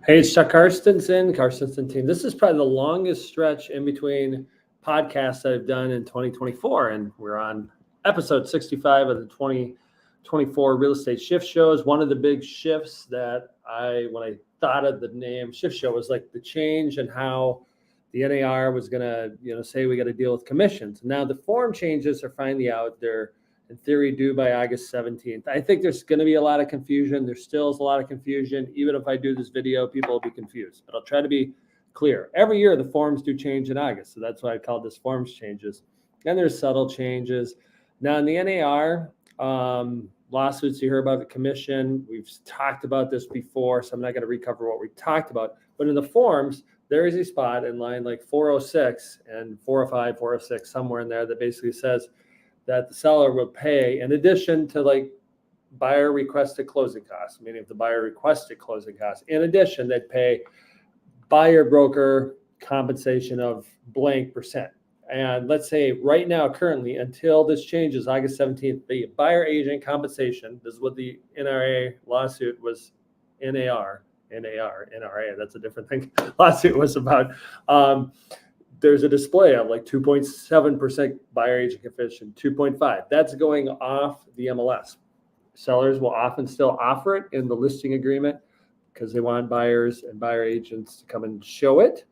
Hey, it's Chuck Karstensen team. This is probably the longest stretch in between podcasts that I've done in 2024. And we're on episode 65 of the 2024 Real Estate Shift Shows. One of the big shifts that when I thought of the name Shift Show, was like the change in how the NAR was going to, say we got to deal with commissions. Now the form changes are finally out. They're in theory due by August 17th. I think there's going to be a lot of confusion. There still is a lot of confusion. Even if I do this video, people will be confused, but I'll try to be clear. Every year the forms do change in August. So that's why I called this forms changes. And there's subtle changes. Now in the NAR, lawsuits, you hear about the commission. We've talked about this before, so I'm not going to recover what we talked about. But in the forms, there is a spot in line like 406 and 405, 406, somewhere in there that basically says that the seller will pay in addition to like buyer requested closing costs, meaning if the buyer requested closing costs, in addition, they'd pay buyer broker compensation of blank percent. And let's say right now, currently, until this changes, August 17th, the buyer agent compensation, this is what the NRA lawsuit was, NARA, that's a different thing, lawsuit was about. There's a display of like 2.7% buyer agent commission, 2.5. That's going off the MLS. Sellers will often still offer it in the listing agreement because they want buyers and buyer agents to come and show it.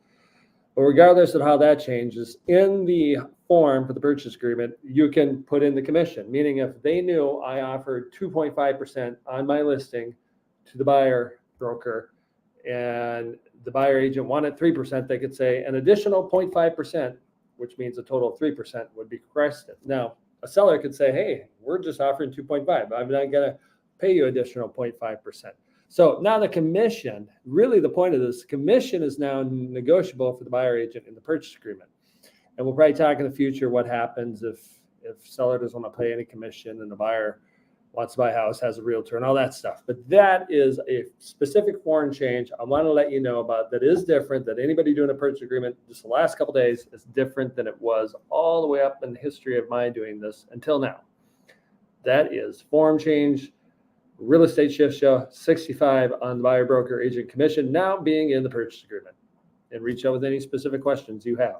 But regardless of how that changes, in the form for the purchase agreement, you can put in the commission, meaning if they knew I offered 2.5% on my listing to the buyer broker and the buyer agent wanted 3%, they could say an additional 0.5%, which means a total of 3% would be requested. Now, a seller could say, hey, we're just offering 2.5. I'm not going to pay you additional 0.5%. So now the commission, really the point of this, commission is now negotiable for the buyer agent in the purchase agreement. And we'll probably talk in the future what happens if seller doesn't want to pay any commission and the buyer wants to buy a house, has a realtor and all that stuff. But that is a specific foreign change I want to let you know about that is different, that anybody doing a purchase agreement just the last couple of days is different than it was all the way up in the history of my doing this until now. That is form change, Real Estate Shift Show 65 on the buyer broker agent commission now being in the purchase agreement. And reach out with any specific questions you have.